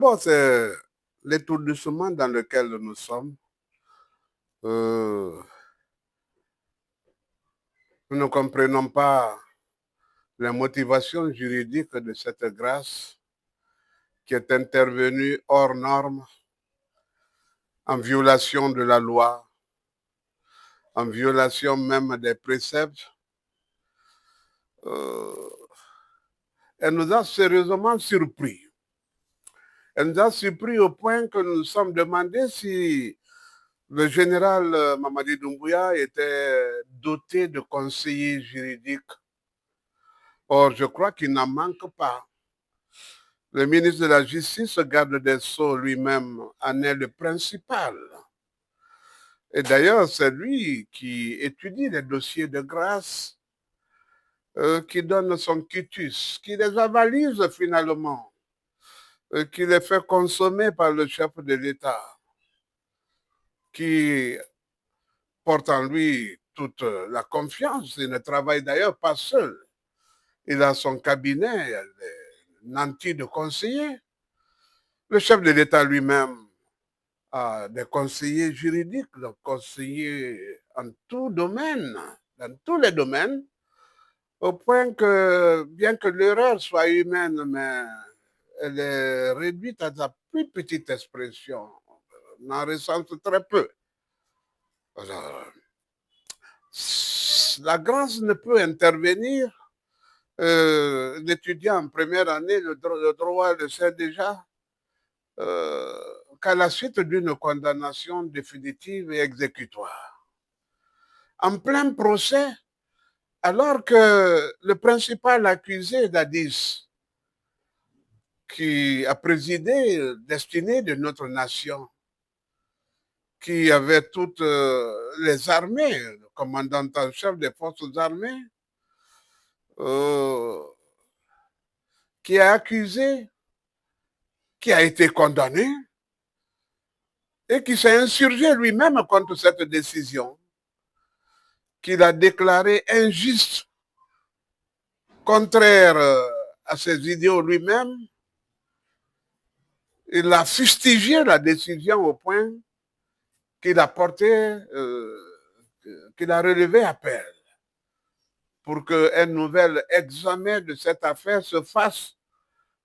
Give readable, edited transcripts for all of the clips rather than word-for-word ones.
Bon, c'est l'étourdissement dans lequel nous sommes. Euh, nous ne comprenons pas les motivations juridiques de cette grâce qui est intervenue hors norme, en violation de la loi, en violation même des préceptes. Euh, elle nous a sérieusement surpris. Elle nous a surpris au point que nous nous sommes demandé si le général Mamadi Doumbouya était doté de conseillers juridiques. Or, je crois qu'il n'en manque pas. Le ministre de la Justice, garde des Sceaux lui-même, en est le principal. Et d'ailleurs, c'est lui qui étudie les dossiers de grâce, qui donne son quitus, qui les avalise finalement, qui les fait consommer par le chef de l'État, qui porte en lui toute la confiance. Il ne travaille d'ailleurs pas seul. Il a son cabinet, nanti de conseillers. Le chef de l'État lui-même a des conseillers juridiques, des conseillers en tout domaine, dans tous les domaines, au point que, bien que l'erreur soit humaine, mais elle est réduite à sa plus petite expression. On en ressent très peu. Alors, la grâce ne peut intervenir. L'étudiant en première année, le droit le sait déjà, qu'à la suite d'une condamnation définitive et exécutoire. En plein procès, alors que le principal accusé, Dadis, qui a présidé la destinée de notre nation, qui avait toutes les armées, le commandant en chef des forces armées, qui a accusé, qui a été condamné et qui s'est insurgé lui-même contre cette décision, qu'il a déclarée injuste, contraire à ses idéaux lui-même. Il a fustigé la décision au point qu'il a porté, qu'il a relevé appel pour qu'un nouvel examen de cette affaire se fasse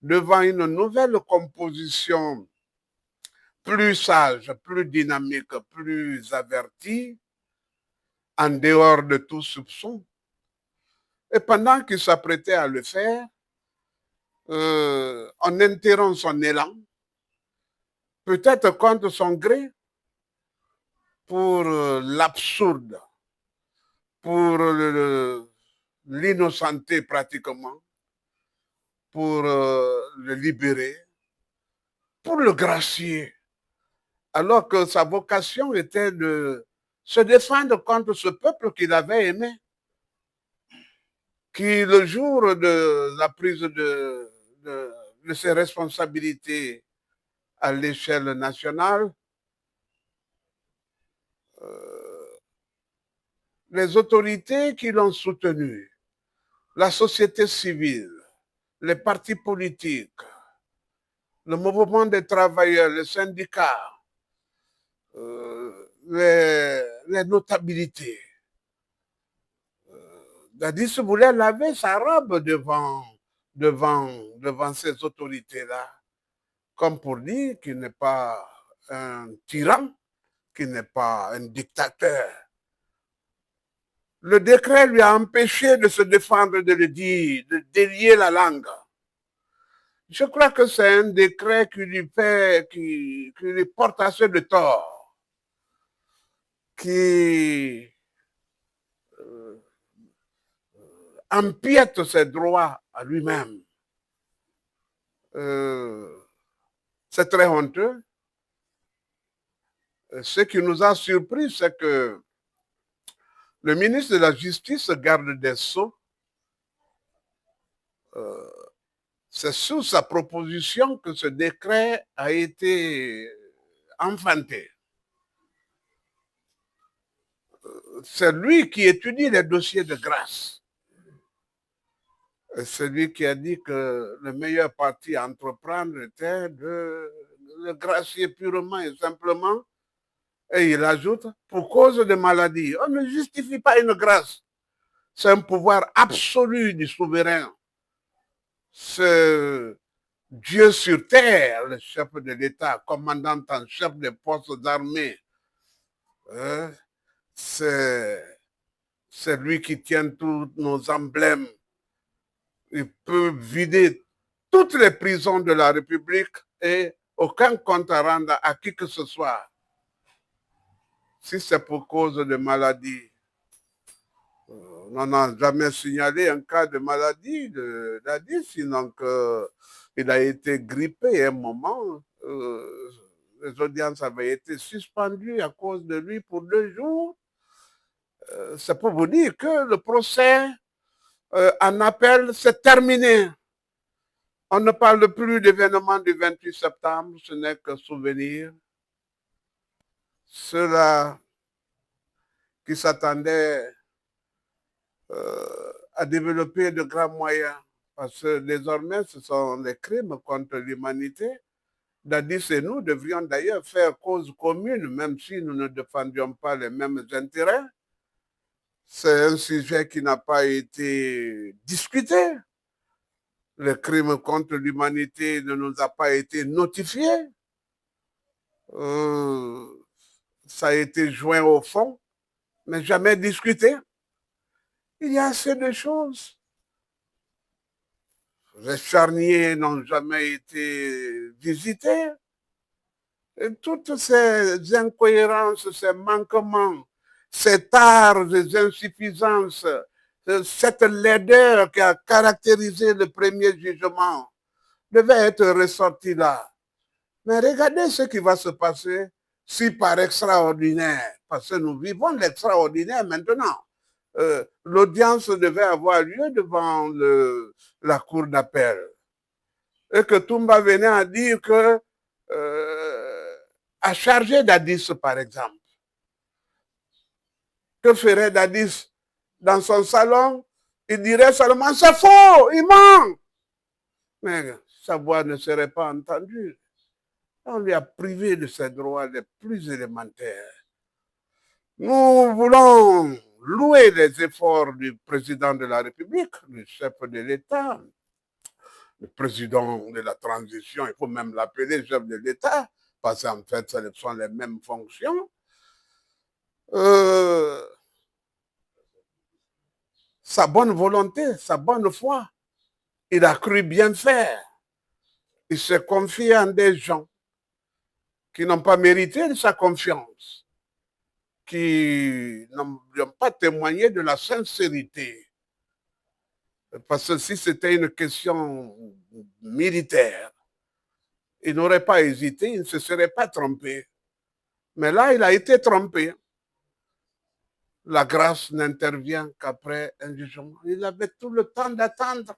devant une nouvelle composition plus sage, plus dynamique, plus avertie, en dehors de tout soupçon. Et pendant qu'il s'apprêtait à le faire, en interrompt son élan, peut-être contre son gré, pour l'absurde, pour l'innocenté pratiquement, pour le libérer, pour le gracier, alors que sa vocation était de se défendre contre ce peuple qu'il avait aimé, qui le jour de la prise de ses responsabilités à l'échelle nationale, les autorités qui l'ont soutenu, la société civile, les partis politiques, le mouvement des travailleurs, les syndicats, les notabilités. Dadis voulait laver sa robe devant ces autorités-là, comme pour dire qu'il n'est pas un tyran, qu'il n'est pas un dictateur. Le décret lui a empêché de se défendre, de le dire, de délier la langue. Je crois que c'est un décret qui lui porte assez de tort, qui empiète ses droits à lui-même. C'est très honteux. Ce qui nous a surpris, c'est que le ministre de la Justice, garde des Sceaux, c'est sous sa proposition que ce décret a été enfanté. C'est lui qui étudie les dossiers de grâce. celui qui a dit que le meilleur parti à entreprendre était de le gracier purement et simplement. Et il ajoute, pour cause de maladie. On ne justifie pas une grâce. C'est un pouvoir absolu du souverain. C'est Dieu sur terre, le chef de l'État, commandant en chef des forces armées. C'est lui qui tient tous nos emblèmes. Il peut vider toutes les prisons de la République et aucun compte à rendre à qui que ce soit. Si c'est pour cause de maladie, on n'a jamais signalé un cas de maladie de Dadis, sinon qu'il a été grippé à un moment. Les audiences avaient été suspendues à cause de lui pour 2 jours. C'est pour vous dire que le procès en appel, c'est terminé. On ne parle plus d'événements du 28 septembre, ce n'est que souvenir. Ceux-là qui s'attendaient à développer de grands moyens, parce que désormais, ce sont des crimes contre l'humanité. Dadis et nous devrions d'ailleurs faire cause commune, même si nous ne défendions pas les mêmes intérêts. C'est un sujet qui n'a pas été discuté. Le crime contre l'humanité ne nous a pas été notifié. Ça a été joint au fond, mais jamais discuté. Il y a assez de choses. Les charniers n'ont jamais été visités. Et toutes ces incohérences, ces manquements, ces tares, ces insuffisances, cette laideur qui a caractérisé le premier jugement devait être ressortie là. Mais regardez ce qui va se passer si par extraordinaire, parce que nous vivons l'extraordinaire maintenant, l'audience devait avoir lieu devant la cour d'appel. Et que Toumba venait à dire que, à charger Dadis, par exemple. Que ferait Dadis dans son salon? Il dirait seulement, c'est faux, il ment. Mais sa voix ne serait pas entendue. On lui a privé de ses droits les plus élémentaires. Nous voulons louer les efforts du président de la République, du chef de l'État, le président de la transition, il faut même l'appeler chef de l'État, parce qu'en fait, ce sont les mêmes fonctions. Sa bonne volonté, sa bonne foi, il a cru bien faire. Il s'est confié en des gens qui n'ont pas mérité de sa confiance, qui n'ont pas témoigné de la sincérité. Parce que si c'était une question militaire, il n'aurait pas hésité, il ne se serait pas trompé. Mais là, il a été trompé. La grâce n'intervient qu'après un jugement. Il avait tout le temps d'attendre.